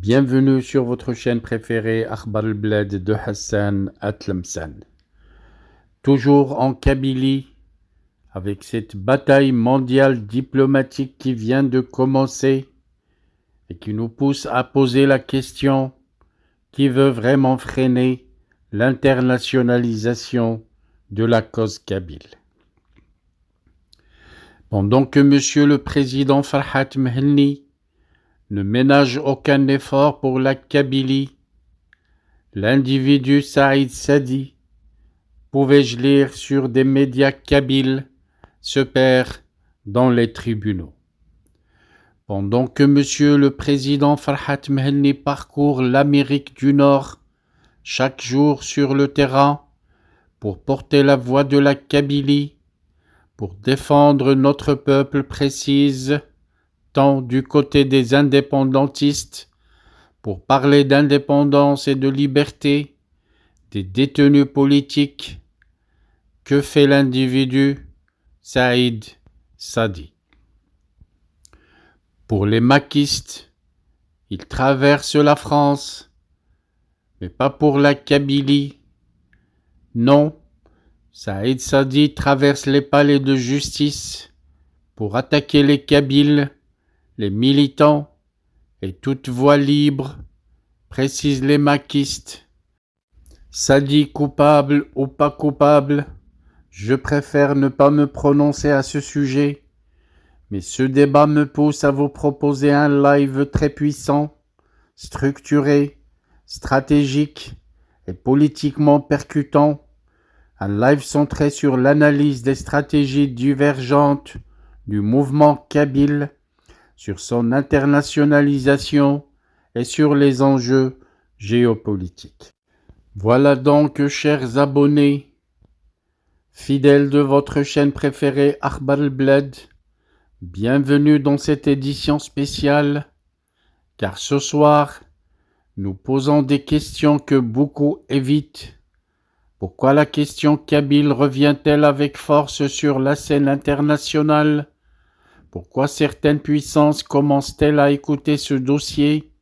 Bienvenue sur votre chaîne préférée Akhbar al-Bled de Hassan Atlamsan. Toujours en Kabylie, avec cette bataille mondiale diplomatique qui vient de commencer et qui nous pousse à poser la question: qui veut vraiment freiner l'internationalisation de la cause kabyle? Pendant que Monsieur le Président Farhat Mhenni ne ménage aucun effort pour la Kabylie, l'individu Saïd Sadi, pouvais-je lire sur des médias kabyles, se perd dans les tribunaux. Pendant que Monsieur le Président Farhat Mhenni parcourt l'Amérique du Nord chaque jour sur le terrain pour porter la voix de la Kabylie, pour défendre notre peuple, précise, tant du côté des indépendantistes, pour parler d'indépendance et de liberté, des détenus politiques, que fait l'individu Saïd Sadi? Pour les maquistes, il traverse la France, mais pas pour la Kabylie. Non, Saïd Sadi traverse les palais de justice pour attaquer les Kabyles, les militants et toute voix libre, précisent les maquistes. Sadi coupable ou pas coupable, je préfère ne pas me prononcer à ce sujet, mais ce débat me pousse à vous proposer un live très puissant, structuré, stratégique et politiquement percutant, un live centré sur l'analyse des stratégies divergentes du mouvement kabyle, sur son internationalisation et sur les enjeux géopolitiques. Voilà donc, chers abonnés, fidèles de votre chaîne préférée Akhbar al-Bled, bienvenue dans cette édition spéciale, car ce soir, nous posons des questions que beaucoup évitent. Pourquoi la question kabyle revient-elle avec force sur la scène internationale? Pourquoi certaines puissances commencent-elles à écouter ce dossier?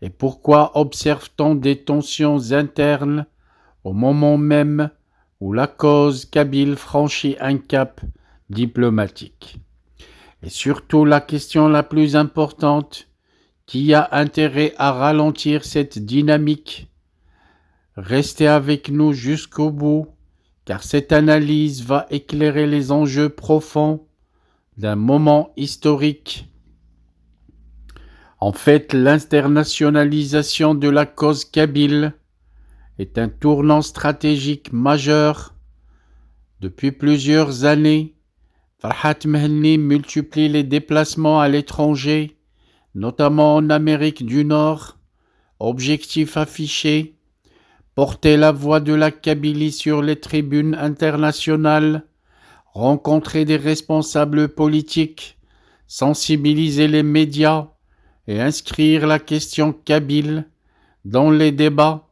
Et pourquoi observe-t-on des tensions internes au moment même où la cause kabyle franchit un cap diplomatique? Et surtout, la question la plus importante: qui a intérêt à ralentir cette dynamique? Restez avec nous jusqu'au bout, car cette analyse va éclairer les enjeux profonds d'un moment historique. En fait, l'internationalisation de la cause kabyle est un tournant stratégique majeur. Depuis plusieurs années, Farhat Mhenni multiplie les déplacements à l'étranger, notamment en Amérique du Nord. Objectif affiché: porter la voix de la Kabylie sur les tribunes internationales, rencontrer des responsables politiques, sensibiliser les médias et inscrire la question kabyle dans les débats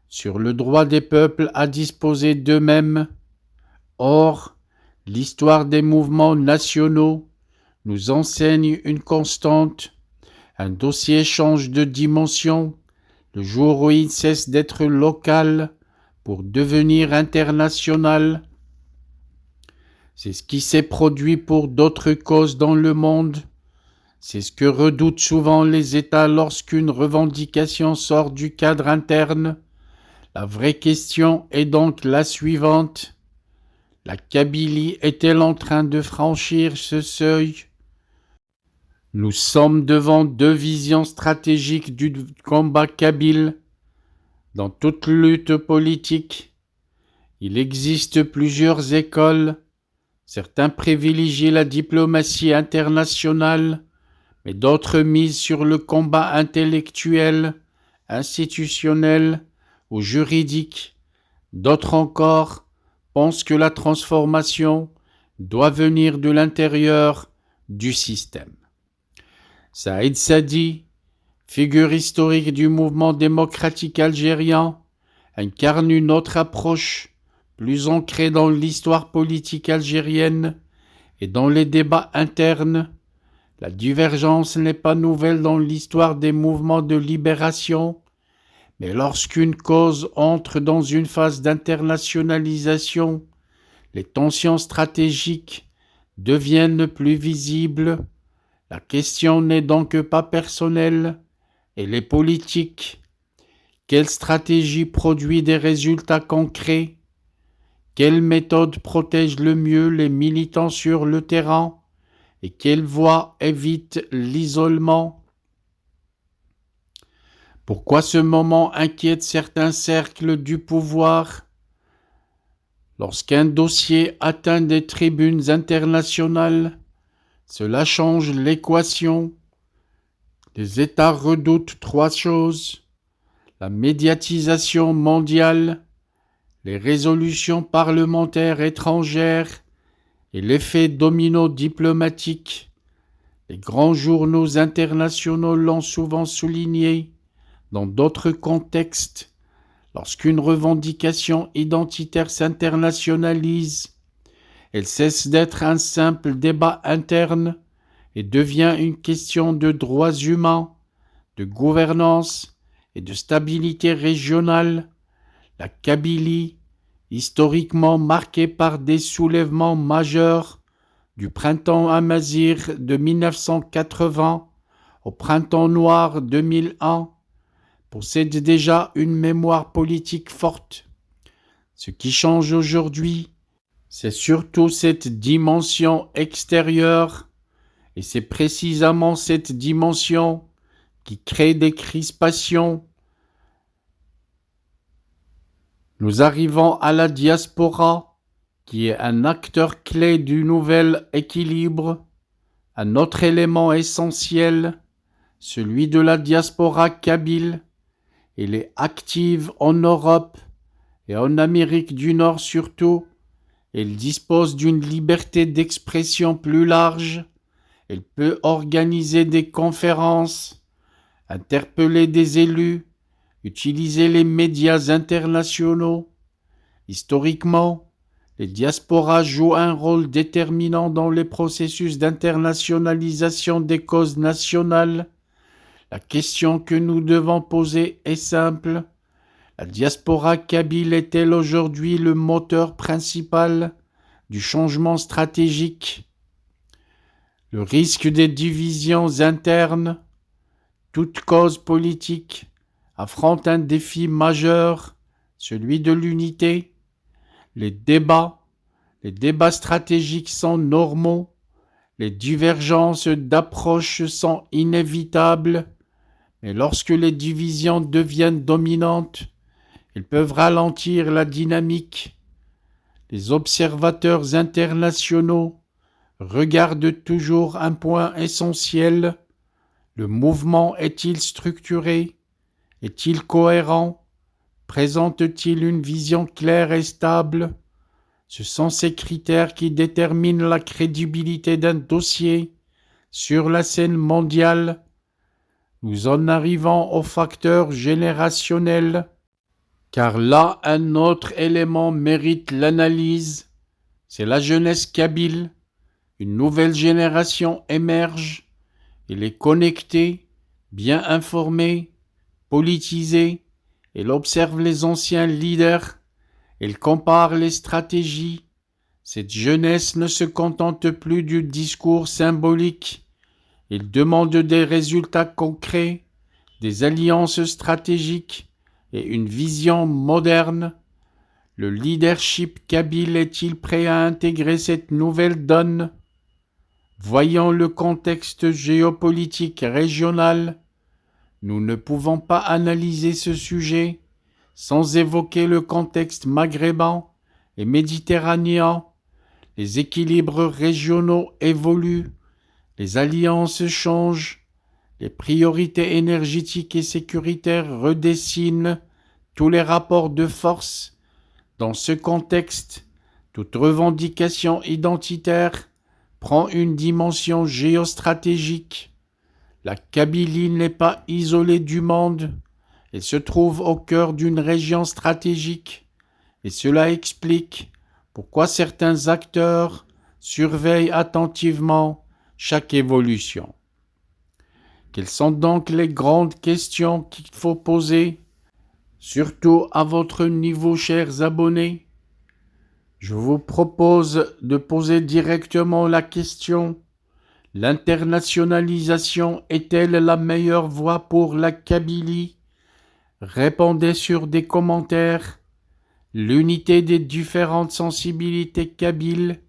sur le droit des peuples à disposer d'eux-mêmes. Or, l'histoire des mouvements nationaux nous enseigne une constante: un dossier change de dimension le jour où il cesse d'être local pour devenir international. C'est ce qui s'est produit pour d'autres causes dans le monde. C'est ce que redoutent souvent les États lorsqu'une revendication sort du cadre interne. La vraie question est donc la suivante: la Kabylie est-elle en train de franchir ce seuil? Nous sommes devant deux visions stratégiques du combat kabyle. Dans toute lutte politique, il existe plusieurs écoles. Certains privilégient la diplomatie internationale, mais d'autres misent sur le combat intellectuel, institutionnel ou juridique. D'autres encore pensent que la transformation doit venir de l'intérieur du système. Saïd Sadi, figure historique du mouvement démocratique algérien, incarne une autre approche, plus ancrée dans l'histoire politique algérienne et dans les débats internes. La divergence n'est pas nouvelle dans l'histoire des mouvements de libération, mais lorsqu'une cause entre dans une phase d'internationalisation, les tensions stratégiques deviennent plus visibles. La question n'est donc pas personnelle, elle est politique. Quelle stratégie produit des résultats concrets? Quelle méthode protège le mieux les militants sur le terrain? Et quelle voie évite l'isolement? Pourquoi ce moment inquiète certains cercles du pouvoir? Lorsqu'un dossier atteint des tribunes internationales, cela change l'équation. Les États redoutent trois choses: la médiatisation mondiale, les résolutions parlementaires étrangères et l'effet domino diplomatique. Les grands journaux internationaux l'ont souvent souligné. Dans d'autres contextes, lorsqu'une revendication identitaire s'internationalise, elle cesse d'être un simple débat interne et devient une question de droits humains, de gouvernance et de stabilité régionale. La Kabylie, historiquement marquée par des soulèvements majeurs, du printemps amazigh de 1980 au printemps noir 2001, possède déjà une mémoire politique forte. Ce qui change aujourd'hui, c'est surtout cette dimension extérieure, et c'est précisément cette dimension qui crée des crispations. Nous arrivons à la diaspora, qui est un acteur clé du nouvel équilibre, un autre élément essentiel, celui de la diaspora kabyle. Elle est active en Europe et en Amérique du Nord surtout. Elle dispose d'une liberté d'expression plus large. Elle peut organiser des conférences, interpeller des élus, utiliser les médias internationaux. Historiquement, les diasporas jouent un rôle déterminant dans les processus d'internationalisation des causes nationales. La question que nous devons poser est simple. La diaspora kabyle est-elle aujourd'hui le moteur principal du changement stratégique? Le risque des divisions internes, toute cause politique, affronte un défi majeur, celui de l'unité. Les débats stratégiques sont normaux, les divergences d'approche sont inévitables, mais lorsque les divisions deviennent dominantes, elles peuvent ralentir la dynamique. Les observateurs internationaux regardent toujours un point essentiel. Le mouvement est-il structuré? Est-il cohérent? Présente-t-il une vision claire et stable? Ce sont ces critères qui déterminent la crédibilité d'un dossier sur la scène mondiale. Nous en arrivons au facteur générationnel, car là un autre élément mérite l'analyse, c'est la jeunesse kabyle. Une nouvelle génération émerge, elle est connectée, bien informée, politisée, elle observe les anciens leaders, elle compare les stratégies. Cette jeunesse ne se contente plus du discours symbolique. Il demande des résultats concrets, des alliances stratégiques et une vision moderne. Le leadership kabyle est-il prêt à intégrer cette nouvelle donne? Voyant le contexte géopolitique régional, nous ne pouvons pas analyser ce sujet sans évoquer le contexte maghrébin et méditerranéen. Les équilibres régionaux évoluent. Les alliances changent, les priorités énergétiques et sécuritaires redessinent tous les rapports de force. Dans ce contexte, toute revendication identitaire prend une dimension géostratégique. La Kabylie n'est pas isolée du monde, elle se trouve au cœur d'une région stratégique, et cela explique pourquoi certains acteurs surveillent attentivement chaque évolution. Quelles sont donc les grandes questions qu'il faut poser, surtout à votre niveau, chers abonnés? Je vous propose de poser directement la question: l'internationalisation est-elle la meilleure voie pour la Kabylie? Répondez sur des commentaires. L'unité des différentes sensibilités kabyles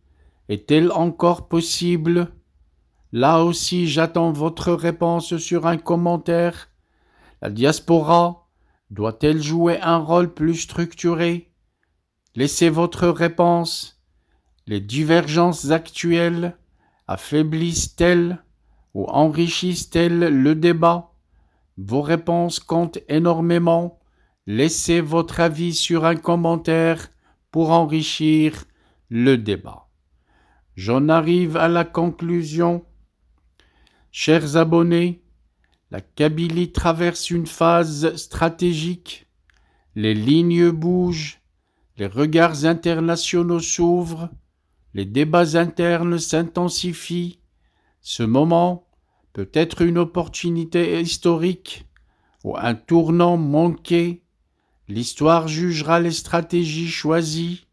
est-elle encore possible? Là aussi, j'attends votre réponse sur un commentaire. La diaspora doit-elle jouer un rôle plus structuré? Laissez votre réponse. Les divergences actuelles affaiblissent-elles ou enrichissent-elles le débat? Vos réponses comptent énormément. Laissez votre avis sur un commentaire pour enrichir le débat. J'en arrive à la conclusion. Chers abonnés, la Kabylie traverse une phase stratégique. Les lignes bougent, les regards internationaux s'ouvrent, les débats internes s'intensifient. Ce moment peut être une opportunité historique ou un tournant manqué. L'histoire jugera les stratégies choisies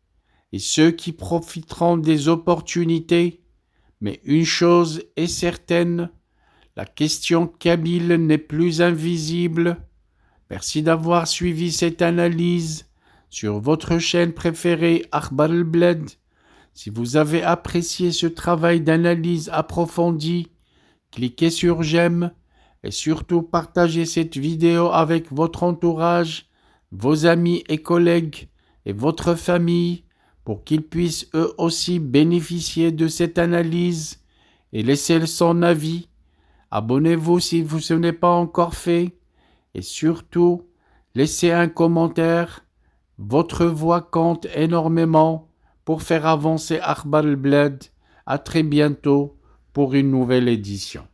et ceux qui profiteront des opportunités. Mais une chose est certaine, la question kabyle n'est plus invisible. Merci d'avoir suivi cette analyse sur votre chaîne préférée Akhbar al-Bled. Si vous avez apprécié ce travail d'analyse approfondie, cliquez sur j'aime et surtout partagez cette vidéo avec votre entourage, vos amis et collègues et votre famille pour qu'ils puissent eux aussi bénéficier de cette analyse et laisser son avis. Abonnez-vous si ce n'est pas encore fait et surtout laissez un commentaire. Votre voix compte énormément pour faire avancer Akhbar al-Bled. À très bientôt pour une nouvelle édition.